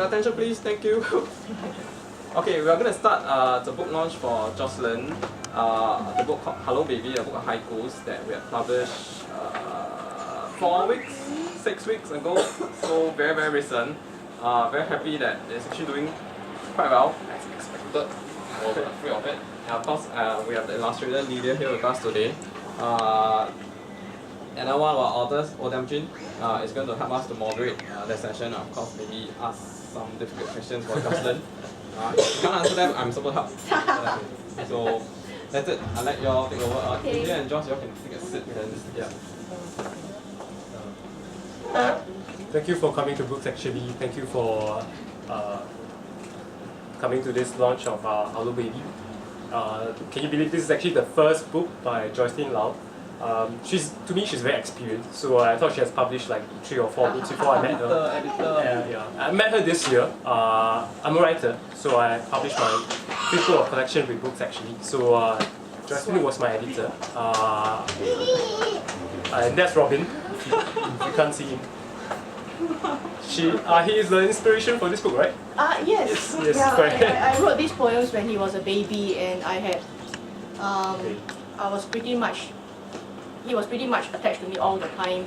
your attention please, thank you. Okay, we are going to start the book launch for Jocelyn. The book called Hello Baby, a book of haikus that we have published 6 weeks ago, so very recent. Very happy that it's actually doing quite well as expected. We're very afraid of it. And of course, we have the illustrator Lydia here with us today. Another one of our authors, Odam Jin, is going to help us to moderate the session. Of course, maybe ask some difficult questions for Jocelyn. If you can't answer them, I'm supposed to help. So that's it. I'll let y'all take over. Lydia and Josh, y'all can take a sit. Thank you for coming to Books Actually. Thank you for coming to this launch of Hello Baby. Can you believe this is actually the first book by Jocelyn Lau? To me, she's very experienced, so I thought she has published like 3 or 4 books before I met her. I met her this year. I'm a writer, so I published my 5th book of collection with Books Actually. So Jocelyn was my editor, and that's Robin. You can't see him. He is the inspiration for this book, right? Yes. I wrote these poems when he was a baby, and I had, he was pretty much attached to me all the time,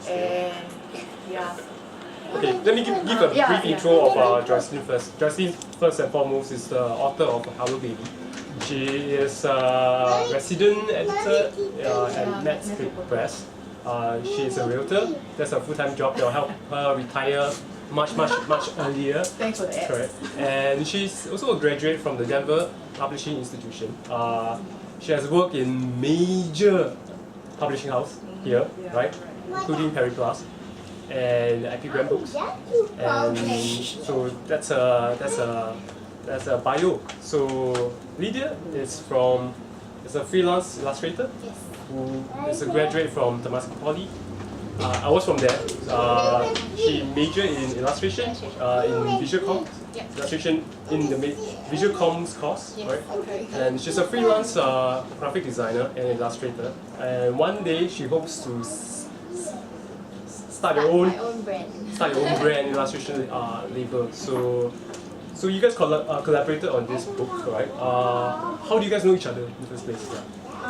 and yeah. Okay, let me give a brief intro of Jocelyn first. Jocelyn, first and foremost, is the author of Hello Baby. She is a resident editor at Nets Press. She is a realtor. That's a full-time job that will help her retire much earlier. Thanks for that. Correct. And she's also a graduate from the Denver Publishing Institution. She has worked in major publishing house here, right? Including Perry Plus and Epigram Books. And so that's a bio. So Lydia is a freelance illustrator who is a graduate from Temasek Poly. I was from there. She majored in illustration, in visual comms, illustration in the visual comms course, right? And she's a freelance graphic designer and illustrator. And one day she hopes to start your own brand illustration label. So you guys collaborated on this book, right? How do you guys know each other in the first place?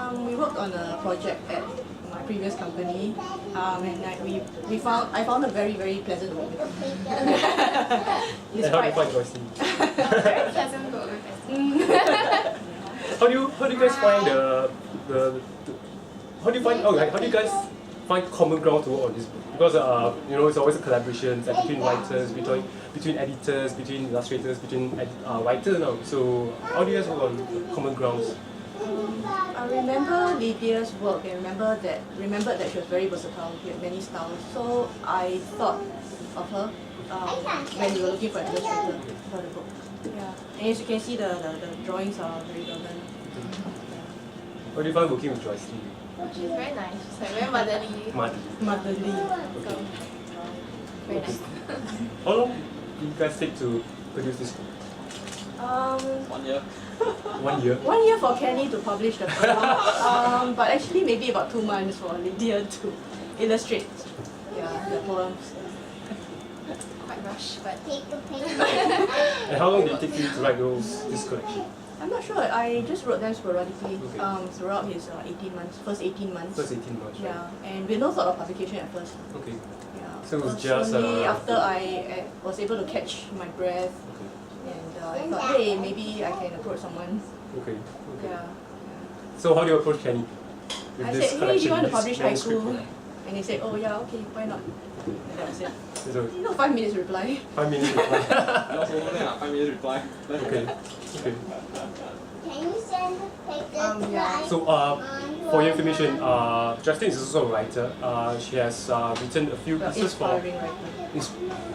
We worked on a project at my previous company, and I found a very pleasant woman. And how do you find Jocelyn? Very pleasant to work with. How do you guys find how do you guys find common ground to work on this book? Because it's always a collaboration between writers, between editors, between illustrators, between writers now. So how do you guys work on common grounds? I remember Lydia's work and remembered that she was very versatile. She had many styles. So I thought of her when we were looking for an illustrator for the book. Yeah. And as you can see, the drawings are very relevant. How do you find working with Jocelyn? She's very nice. She's like very motherly. Motherly. So, very nice. How long did you guys take to produce this book? 1 year. 1 year? 1 year for Kenny to publish the poem, but actually maybe about 2 months for Lydia to illustrate the poems. Quite rushed, but And how long did it take you to write this collection? I'm not sure. I just wrote them sporadically throughout his first 18 months. First 18 months, right? Yeah, and with no thought of publication at first. Okay. Yeah. So it was just only after I was able to catch my breath, and I thought, hey, maybe I can approach someone. Okay. Yeah. So how do you approach Kenny with I this said, hey, collection? do you want to this publish manuscript haiku? book? And he said, oh yeah, okay, why not? And that was it. So 5 minutes reply. 5 minutes reply. Just over there, 5 minutes reply. Okay. Can you send the picture Yeah. So for your information, Jocelyn is also a writer. She has written a few pieces for. Inspiring writer.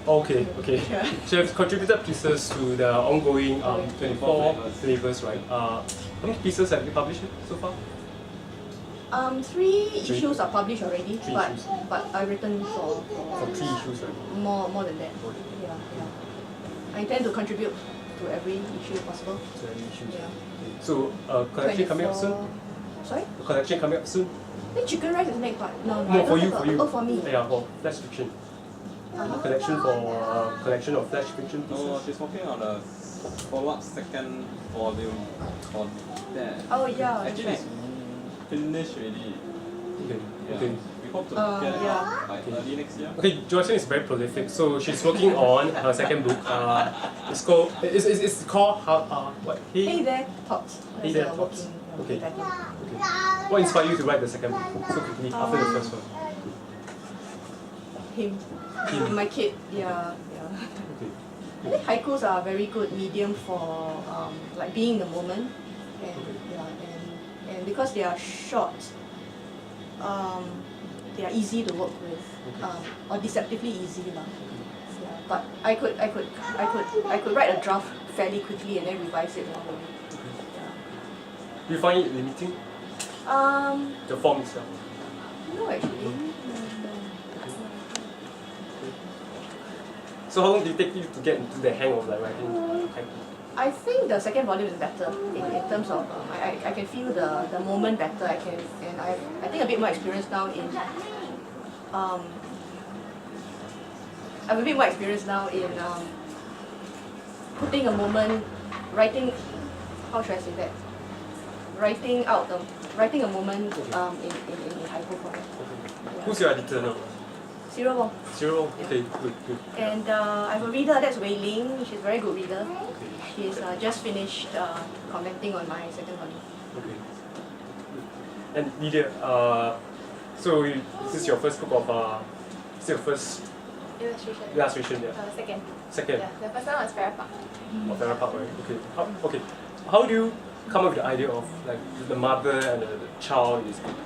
Okay. Yeah. She has contributed pieces to the ongoing 24 flavors, right? How many pieces have you published so far? 3 issues are published already, 3 but issues. I've written for 3 issues, right? more than that. Yeah. I intend to contribute to every issue possible. 3 issues. Yeah. So collection coming up soon? Sorry? The collection coming up soon? Then chicken rice is next part. No, I No, don't for have you. Oh, for me. Yeah, for Flash Fiction. collection of flash fiction pieces. No, she's working on a follow-up second volume on that. Oh yeah. Actually, that's it's finished already. Okay. Yeah. Okay. We hope to get it out like early next year. Okay, Jocelyn is very prolific, so she's working on her second book. It's called what? Hey there, thoughts. Hey There, Thoughts. Okay. What inspired you to write the second book so quickly after the first one? Him. My kid. Yeah. Okay. I think haikus are a very good medium for like being in the moment, and and because they are short, they are easy to work with, or deceptively easy lah. Yeah, but I could write a draft fairly quickly and then revise it along the way. Do you find it limiting? The form itself. No, actually. So how long did it take you to get into the hang of like writing haiku? I think the second volume is better in terms of I can feel the moment better. I think a bit more experience now in I'm a bit more experienced now in putting a moment, writing. How should I say that? Writing a moment in haiku format. Who's your editor now? Zero Wong. Zero? Okay, good. And I have a reader, that's Wei Ling. She's a very good reader. Okay. She's just finished commenting on my second volume. Okay. And Lydia, so this is your first book of is it your first illustration? Yeah. Second. Second. Yeah, the first one was Farrer Park. Of Farrer Park, right? Okay. How do you come up with the idea of like the mother and the child in this book?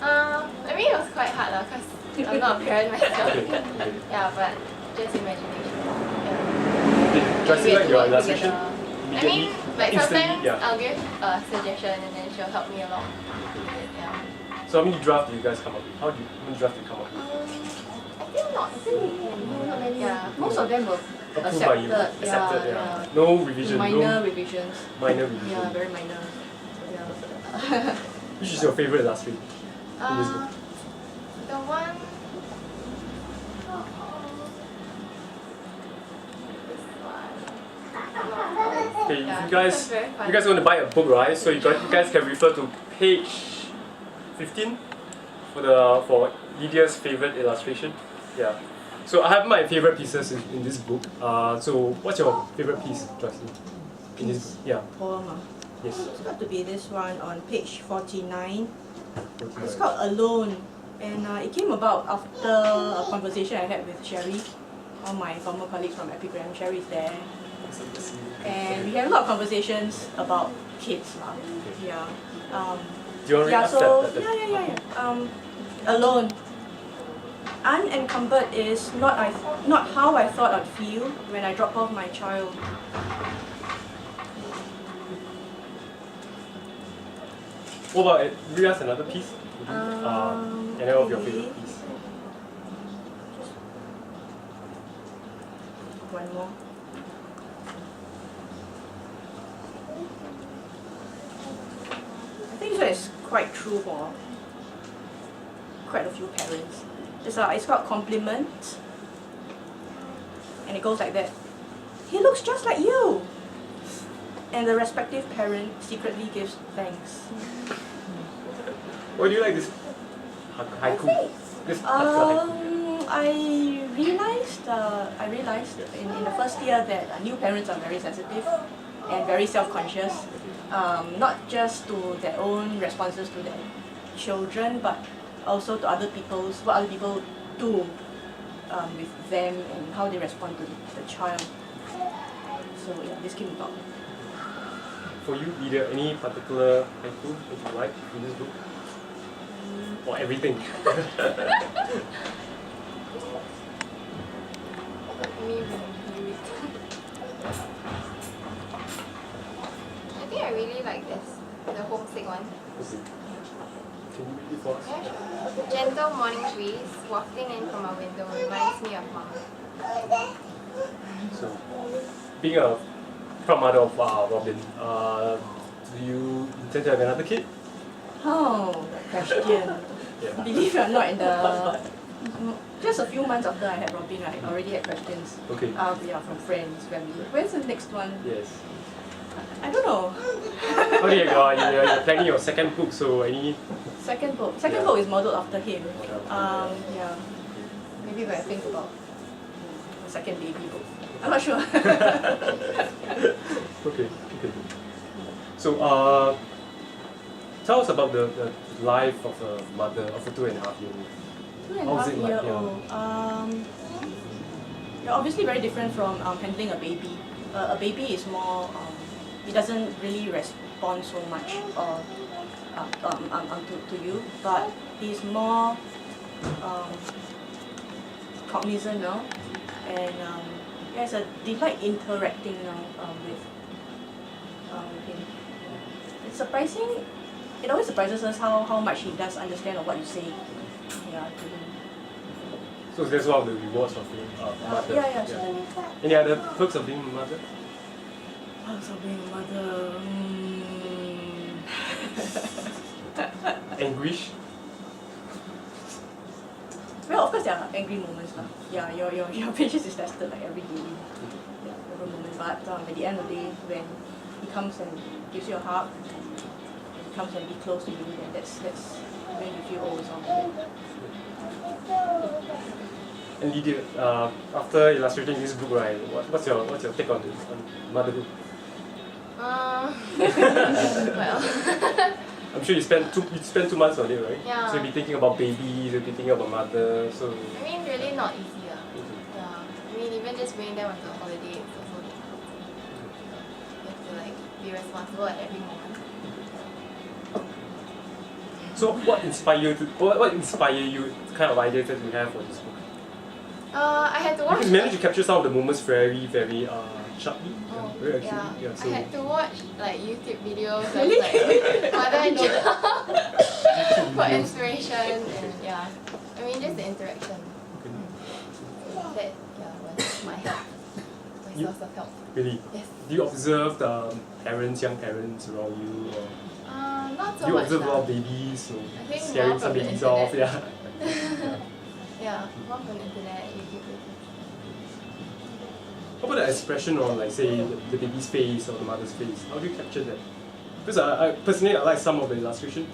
I mean, it was quite hard because I'm not a parent myself. Okay. Yeah, but just imagination. Yeah. Did Jocelyn like your illustration? I Immediately? mean, like Instantly? sometimes Yeah. I'll give a suggestion and then she'll help me along. Yeah. So how many drafts do you guys come up with? How many drafts do you come up with? I think not many. Yeah. Most of them were Approved by you? Accepted, yeah. No revision? Minor revisions. Minor revision? Yeah, very minor. Yeah. Which is your favourite illustration in this book? The one. Okay, Yeah, you guys that's very fun. want to buy a book, right? So you guys can refer to page 15 for Lydia's favourite illustration. Yeah. So I have my favourite pieces in this book. So what's your favourite piece, Jocelyn? In this book? Yeah. Poem. Yes. It's got to be this one on page 49. Okay. It's called Alone, and it came about after a conversation I had with Sherry, all my former colleagues from Epigram. Sherry's there, and we had a lot of conversations about kids. Yeah. Do you want to Yeah. read So that? yeah. Alone. Unencumbered is not how I thought I'd feel when I drop off my child. What about it? Read us another piece? Any of your favourite piece? One more. I think this one is quite true for quite a few parents. It's called Compliment, and it goes like that. He looks just like you. And the respective parent secretly gives thanks. Why do you like this haiku? This particular haiku? I realized in the first year that new parents are very sensitive and very self-conscious, not just to their own responses to their children, but also to what other people do with them and how they respond to the child. So yeah, this came about. For you, Lydia, any particular haiku that you like in this book? Or everything? I think I really like this, the homesick one. Can you read it for us? Yeah, sure. Gentle morning breeze wafting in from our window reminds me of mom. So, being a proud mother of Robin, do you intend to have another kid? Oh, that question. Yeah. Believe it or not, in the Just a few months after I had Robin, I already had questions. Okay. Yeah, from friends, family. When's the next one? Yes. I don't know. Okay, you're planning your second book, so any... Second book. Second book is modeled after him. Yeah. Maybe when I think about the second baby book. I'm not sure. Okay. So, tell us about the life of a mother of a 2.5-year-old. 2.5-year-old. You're obviously very different from handling a baby. A baby is more, it doesn't really respond so much to you, but he's more cognizant now, and it's a delight interacting now with him. It's surprising. It always surprises us how much he does understand of what you say. Yeah, to him. So that's one of the rewards of being a mother. Yeah, certainly. Any other perks of being a mother? Perks of being a mother. Anguish? Well, of course there are angry moments lah. Yeah, your patience is tested like every day. Yeah, every moment. But at the end of the day, when he comes and gives you a hug, and he comes and be close to you, then that's when you feel always on it. And Lydia, after illustrating this book, right, what's your take on motherhood? Well, I'm sure you spent 2 months on it, right? Yeah. So you'll be thinking about babies, you'll be thinking about mother. So I mean, really not easy. Yeah. I mean, even just bringing them on a holiday, it's also difficult. You have to like be responsible at every moment. So what inspired you? What inspired you? Kind of ideas that you have for this book? I had to watch. You managed to capture some of the moments very sharply, very Yeah. accurately. Yeah, so I had to watch like YouTube videos of like mother and child for inspiration, and yeah. I mean, just the interaction. That was my help. My source of help. really, Yes. do you observe the young parents around you, or Not so do you much. observe a lot of lah. babies, so think scaring more some from the babies off? internet. Yeah. Yeah, more from the internet, YouTube videos. How about the expression on, like, say, the baby's face or the mother's face? How do you capture that? Because I personally, I like some of the illustration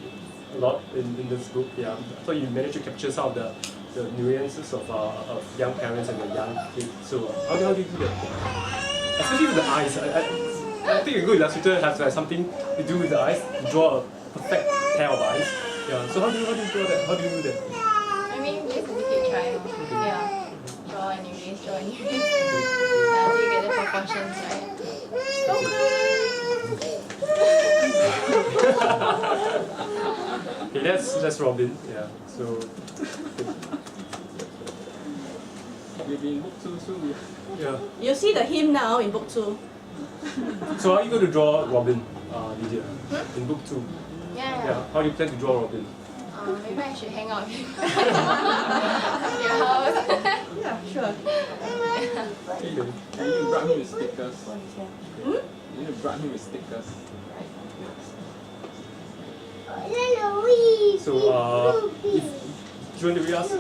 a lot in this book. Yeah, I thought you managed to capture some of the nuances of young parents and the young kids. So how do you do that? Especially with the eyes. I think a good illustrator has like something to do with the eyes, to draw a perfect pair of eyes. Yeah. So how do you draw that? How do you do that? I mean, just keep trying. Yeah. Draw and erase, draw and erase. Yeah, until you get the proportions right. Okay, that's Robin. Yeah. So. Maybe in book 2 soon. Yeah. You see the him now in book 2. So how are you going to draw Robin, Lydia, in book 2? Yeah. How do you plan to draw Robin? Maybe I should hang out with him at your house. Yeah, sure. You need to bribe him with stickers. What is that? You need to bribe him with stickers. So if you want to read us,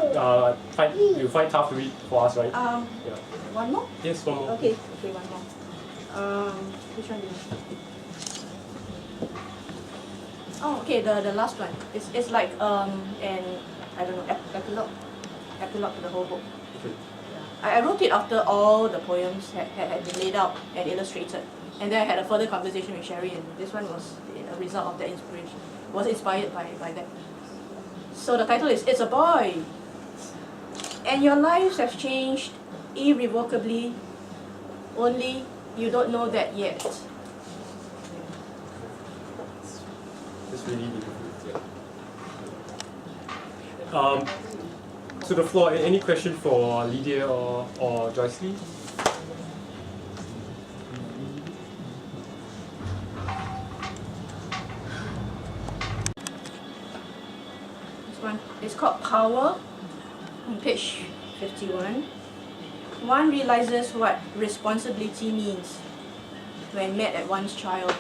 you find tough to read for us, right? Yeah. One more? Yes, one more. Okay, one more. Which one do you want? Oh, okay, the last one. It's like an I don't know, epilogue to the whole book. Okay. I wrote it after all the poems had been laid out and illustrated, and then I had a further conversation with Sherry, and this one was a result of that inspiration. Was inspired by that. So the title is It's a Boy, and your lives have changed irrevocably. Only you don't know that yet. It's really beautiful. To the floor, any question for Lydia or Jocelyn? This one is called Power, on page 51. One realizes what responsibility means when met at one's child.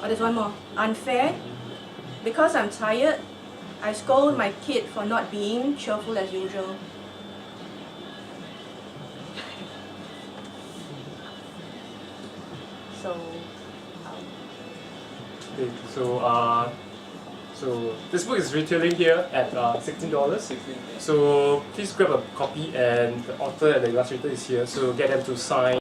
Oh, there's one more. Unfair. Because I'm tired, I scold my kid for not being cheerful as usual. So, Okay, so this book is retailing here at $16. So please grab a copy, and the author and the illustrator is here. So get them to sign.